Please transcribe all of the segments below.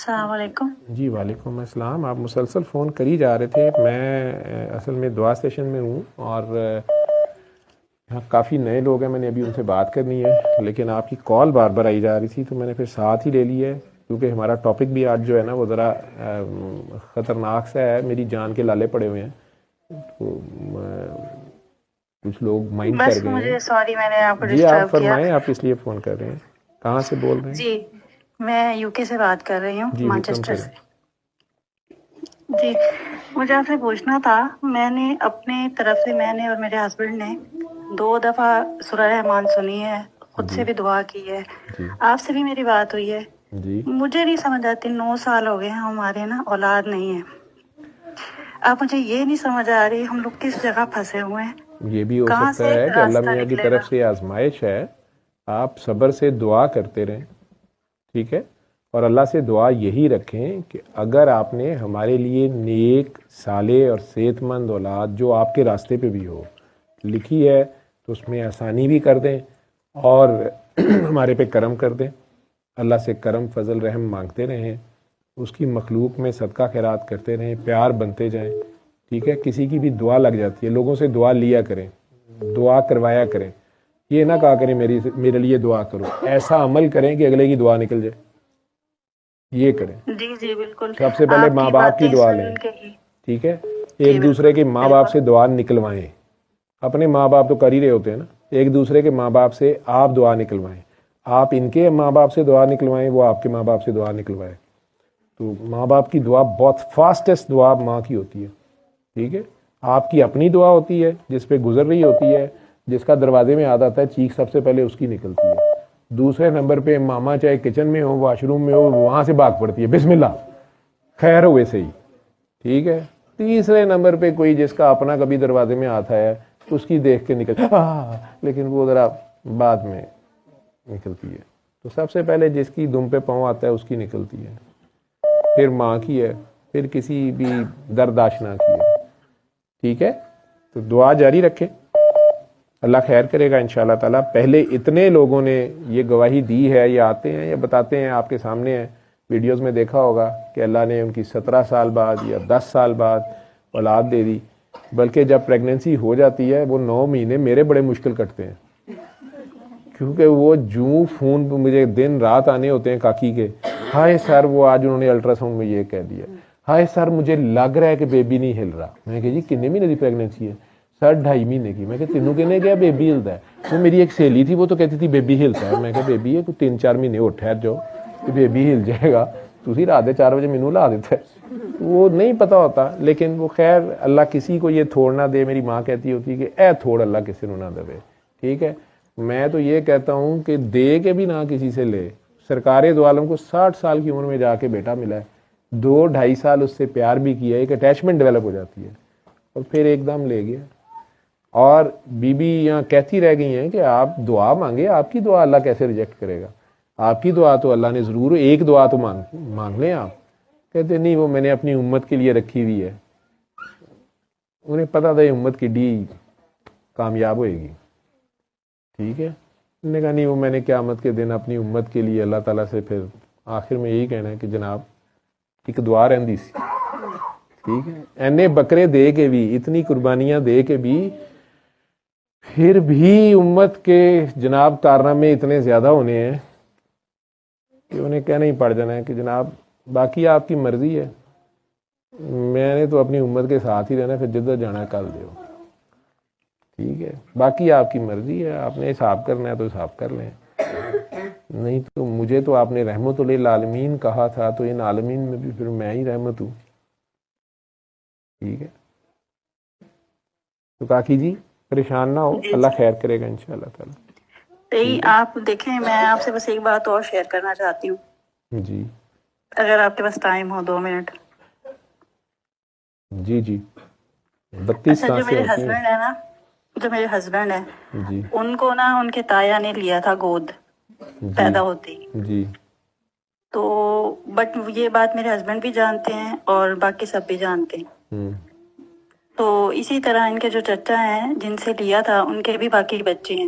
السلام علیکم۔ جی وعلیکم السلام۔ آپ مسلسل فون کر ہی جا رہے تھے۔ میں اصل میں دعا سیشن میں ہوں اور یہاں کافی نئے لوگ ہیں، میں نے ابھی ان سے بات کرنی ہے، لیکن آپ کی کال بار بار آئی جا رہی تھی تو میں نے پھر ساتھ ہی لے لی ہے، کیونکہ ہمارا ٹاپک بھی آج جو ہے نا وہ ذرا خطرناک سا ہے، میری جان کے لالے پڑے ہوئے ہیں، تو کچھ لوگ مائنڈ کر بس گئے ہیں۔ مجھے سوری میں نے آپ کو جی آپ ڈسٹرب کیا۔ فرمائیں، آپ اس لیے فون کر رہے ہیں، کہاں سے بول رہے ہیں؟ جی میں یو کے سے بات کر رہی ہوں، جی حکم مانچسٹر کریں۔ سے۔ جی مجھے آپ سے پوچھنا تھا، میں نے اپنے طرف سے میں نے اور میرے ہسبینڈ نے 2 دفعہ سورہ رحمان سنی ہے، خود سے جی بھی دعا کی ہے، جی آپ سے بھی میری بات ہوئی ہے۔ جی مجھے نہیں سمجھ آتی، 9 سال ہو گئے ہیں ہمارے نا اولاد نہیں ہے۔ اب مجھے یہ نہیں سمجھ آ رہی ہم لوگ کس جگہ پھنسے ہوئے ہیں، یہ بھی ہو کہاں سکتا سے ہے کہ اللہ راستہ میاں کی نکلے گا؟ طرف سے آزمائش ہے، آپ صبر سے دعا کرتے رہیں، ٹھیک ہے، اور اللہ سے دعا یہی رکھیں کہ اگر آپ نے ہمارے لیے نیک صالح اور صحت مند اولاد جو آپ کے راستے پہ بھی ہو لکھی ہے تو اس میں آسانی بھی کر دیں اور ہمارے پہ کرم کر دیں۔ اللہ سے کرم فضل رحم مانگتے رہیں، اس کی مخلوق میں صدقہ خیرات کرتے رہیں، پیار بنتے جائیں، ٹھیک ہے۔ کسی کی بھی دعا لگ جاتی ہے، لوگوں سے دعا لیا کریں، دعا کروایا کریں، یہ نہ کہا کریں میرے لیے دعا کرو، ایسا عمل کریں کہ اگلے کی دعا نکل جائے، یہ کریں۔ جی جی بالکل، سب سے پہلے آپ ماں کی باپ کی باتیں دعا لیں، سن کے ہی۔ ٹھیک ہے، جی ایک دوسرے کے بالکل ماں باپ بالکل۔ سے دعا نکلوائیں، اپنے ماں باپ تو کر ہی رہے ہوتے ہیں نا، ایک دوسرے کے ماں باپ سے آپ دعا نکلوائیں، آپ ان کے ماں باپ سے دعا نکلوائیں، وہ آپ کے ماں باپ سے دعا نکلوائیں۔ تو ماں باپ کی دعا بہت فاسٹسٹ دعا ماں کی ہوتی ہے، ٹھیک ہے۔ آپ کی اپنی دعا ہوتی ہے جس پہ گزر رہی ہوتی ہے، جس کا دروازے میں یاد آتا ہے چیخ سب سے پہلے اس کی نکلتی ہے۔ دوسرے نمبر پہ ماما چاہے کچن میں ہو، واش روم میں ہو، وہاں سے بھاگ پڑتی ہے بسم اللہ خیر ہوئے سے ہی، ٹھیک ہے۔ تیسرے نمبر پہ کوئی جس کا اپنا کبھی دروازے میں آتا ہے اس کی دیکھ کے نکل لیکن وہ ذرا بعد میں نکلتی ہے۔ تو سب سے پہلے جس کی دم پہ پاؤں آتا ہے اس کی نکلتی ہے، پھر ماں کی ہے، پھر کسی بھی درد آشنا کی ہے، ٹھیک ہے۔ تو دعا جاری رکھیں، اللہ خیر کرے گا انشاءاللہ تعالیٰ۔ پہلے اتنے لوگوں نے یہ گواہی دی ہے، یہ آتے ہیں یا بتاتے ہیں، آپ کے سامنے ہیں، ویڈیوز میں دیکھا ہوگا کہ اللہ نے ان کی 17 سال بعد یا 10 سال بعد اولاد دے دی، بلکہ جب پریگننسی ہو جاتی ہے وہ 9 مہینے میرے بڑے مشکل کٹتے ہیں، کیونکہ وہ جوں فون پہ مجھے دن رات آنے ہوتے ہیں کاکی کے، ہائے سر وہ آج انہوں نے الٹرا ساؤنڈ میں یہ کہہ دیا، ہائے سر مجھے لگ رہا ہے کہ بیبی نہیں ہل رہا۔ میں کہ جی کتنے مہینے کی پریگننسی ہے؟ سر 2.5 مہینے کی۔ میں کہ تینوں کہنے گیا بیبی ہلتا ہے؟ وہ میری ایک سہیلی تھی وہ تو کہتی تھی بیبی ہلتا ہے۔ میں کہ بیبی ہے 3-4 مہینے اور ٹھہر جاؤ کہ بیبی ہل جائے گا، تھی رات دے 4 بجے مینوں لا دیتا ہے۔ وہ نہیں پتا ہوتا، لیکن وہ خیر اللہ کسی کو یہ تھوڑ نہ دے، میری ماں کہتی ہوتی کہ اے تھوڑ اللہ کسی کو نہ دے، ٹھیک ہے۔ میں تو یہ کہتا ہوں کہ دے کے بھی نہ کسی سے لے۔ سرکار دو عالم کو 60 سال کی عمر میں جا کے بیٹا ملا ہے، 2-2.5 سال اس سے پیار بھی کیا، ایک اٹیچمنٹ ڈیولپ ہو جاتی ہے، اور پھر ایک دم لے گیا۔ اور بی بی یہاں کہتی رہ گئی ہیں کہ آپ دعا مانگے، آپ کی دعا اللہ کیسے ریجیکٹ کرے گا؟ آپ کی دعا تو اللہ نے ضرور، ایک دعا تو مانگ لیں آپ۔ کہتے نہیں وہ میں نے اپنی امت کے لیے رکھی ہوئی ہے، انہیں پتا تھا یہ امت کی ڈی کامیاب ہوئے گی، ٹھیک ہے۔ انہوں نے کہا نہیں وہ میں نے قیامت کے دن اپنی امت کے لیے اللہ تعالیٰ سے پھر آخر میں یہی کہنا ہے کہ جناب ایک دعا رہندی سی، ٹھیک ہے۔ اینے بکرے دے کے بھی، اتنی قربانیاں دے کے بھی، پھر بھی امت کے جناب کارنامے اتنے زیادہ ہونے ہیں کہ انہیں کہنا ہی پڑ جانا ہے کہ جناب باقی آپ کی مرضی ہے، میں نے تو اپنی امت کے ساتھ ہی رہنا ہے، پھر جدھر جانا ہے کل دیو، ٹھیک ہے۔ باقی آپ کی مرضی ہے، آپ نے حساب کرنا ہے تو حساب کر لیں، نہیں تو مجھے تو آپ نے رحمت للعالمین کہا تھا، تو ان عالمین میں بھی پھر میں ہی رحمت ہوں، ٹھیک ہے۔ تو کاکی جی پریشان نہ ہو، جی اللہ جی خیر کرے گا انشاءاللہ تعالی، صحیح۔ ٹھیک ہے۔ آپ دیکھیں میں آپ سے بس ایک بات اور شیئر کرنا چاہتی ہوں، جی اگر آپ کے پاس ٹائم ہو 2 منٹ۔ جی جی 32 اچھا جو سانسیں میرے ہوتی ہیں۔ ہسبینڈ ہے نا، جو میرے ہسبینڈ ہیں جی ان کو نا ان کے تایا نے لیا تھا گود جی پیدا ہوتے ہی، جی تو بٹ یہ بات میرے ہسبینڈ بھی جانتے ہیں اور باقی سب بھی جانتے ہیں۔ ہوں تو اسی طرح ان کے جو چچا ہیں جن سے لیا تھا ان کے بھی باقی بچے ہیں،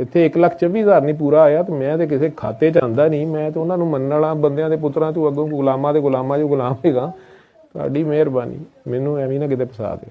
ਇੱਥੇ 1,24,000 ਨਹੀਂ ਪੂਰਾ ਆਇਆ ਤੇ ਮੈਂ ਤੇ ਕਿਸੇ ਖਾਤੇ 'ਚ ਆਂਦਾ ਨਹੀਂ, ਮੈਂ ਤੇ ਉਹਨਾਂ ਨੂੰ ਮੰਨਣ ਵਾਲਾ ਬੰਦਿਆਂ ਦੇ ਪੁੱਤਰਾਂ ਤੋਂ ਅੱਗੋਂ ਗੁਲਾਮਾਂ ਦੇ ਗੁਲਾਮਾਂ ਜੋ ਗੁਲਾਮ ਹੈਗਾ। ਤੁਹਾਡੀ ਮਿਹਰਬਾਨੀ, ਮੈਨੂੰ ਐਵੇਂ ਨਾ ਕਿਤੇ ਫਸਾ ਦਿਓ।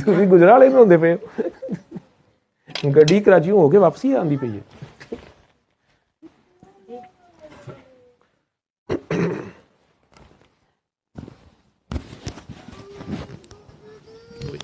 ਤੁਸੀਂ ਗੁਜਰਾਲੇ ਨੂੰ ਹੁੰਦੇ ਪਏ ਹੋ, ਗੱਡੀ ਕਰਾਚੀ ਹੋ ਕੇ ਵਾਪਸੀ ਆਂਦੀ ਪਈ ਹੈ।